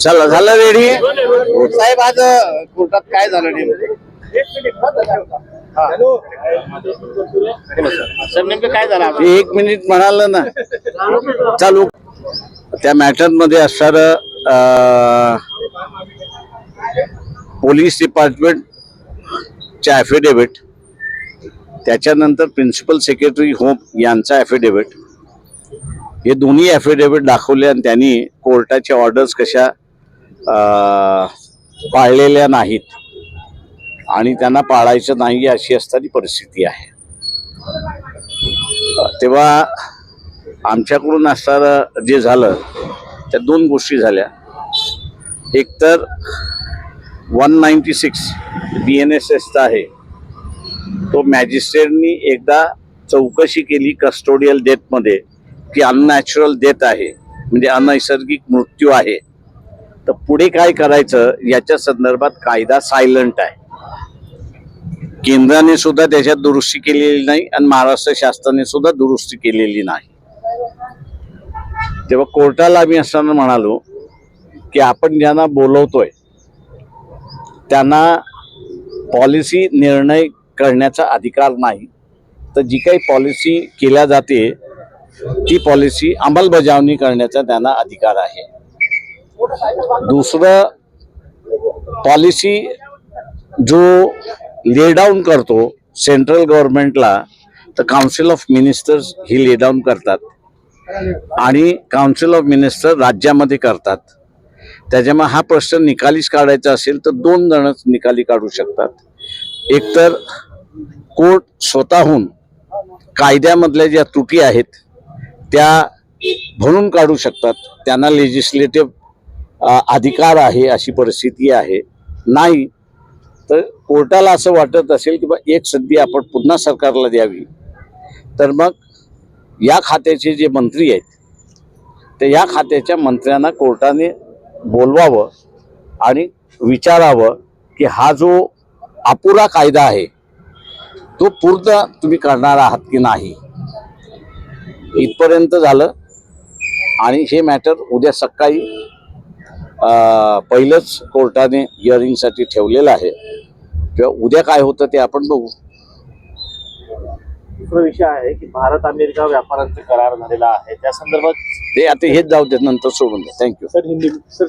चला झालं रेडी साहेब. आज कोर्टात काय झालं नेमकं? सर नेमकं काय झालं? 1 मिनिट म्हणाल ना चालू. त्या मॅटर मध्ये असणार पोलीस डिपार्टमेंट चे ॲफिडेव्हिट, त्याच्यानंतर प्रिन्सिपल सेक्रेटरी होम यांचा ॲफिडेव्हिट, हे दोन्ही ॲफिडेव्हिट दाखवले आणि त्यांनी कोर्टाच्या ऑर्डर्स कशा पाळलेल्या नाहीत आणि त्यांना पाळायचं नाही अशी असणारी परिस्थिती आहे. तेव्हा आमच्याकडून असणारं जे झालं त्या 2 गोष्टी झाल्या. एक तर 196 BNSSचा आहे तो मॅजिस्ट्रेटनी एकदा चौकशी केली कस्टोडियल डेथमध्ये की अननॅचरल डेथ आहे म्हणजे अनैसर्गिक मृत्यू आहे, तर पुढे काय करायचं याच्या संदर्भात कायदा सायलंट आहे. केंद्राने सुद्धा त्याच्यात दुरुस्ती केलेली नाही आणि महाराष्ट्र शासनाने सुद्धा दुरुस्ती केलेली नाही. तेव्हा कोर्टाला आम्ही असताना म्हणालो की आपण ज्यांना बोलवतोय त्यांना पॉलिसी निर्णय करण्याचा अधिकार नाही, तर जी काही पॉलिसी केल्या जाते ती पॉलिसी अंमलबजावणी करण्याचा त्यांना अधिकार आहे. दुसरं, पॉलिसी जो ले डाऊन करतो सेंट्रल गव्हर्नमेंटला तर काउन्सिल ऑफ मिनिस्टर्स ही ले डाऊन करतात आणि काउन्सिल ऑफ मिनिस्टर राज्यामध्ये करतात. त्याच्यामुळे हा प्रश्न निकालीच काढायचा असेल तर 2 जणच निकाली काढू शकतात. एकतर कोर्ट स्वतःहून कायद्यामधल्या ज्या त्रुटी आहेत त्या भरून काढू शकतात, त्यांना लेजिस्लेटिव्ह अधिकार आहे अशी परिस्थिती आहे. नाही तर कोर्टाला असं वाटत असेल की बा एक संधी आपण पुन्हा सरकारला द्यावी, तर मग या खात्याचे जे मंत्री आहेत ते या खात्याच्या मंत्र्यांना कोर्टाने बोलवावं आणि विचारावं की हा जो अपुरा कायदा आहे तो पूर्ण तुम्ही करणार आहात की नाही. इथपर्यंत झालं आणि हे मॅटर उद्या सकाळी पहिलंच कोर्टाने हिअरिंगसाठी ठेवलेलं आहे. किंवा उद्या काय होतं ते आपण बघू. दुसरा विषय आहे की भारत अमेरिका व्यापाराचा करार झालेला आहे, त्या संदर्भात ते आता हेच जाऊ देत, नंतर सोडून द्या. Thank you sir. हिंदी सर.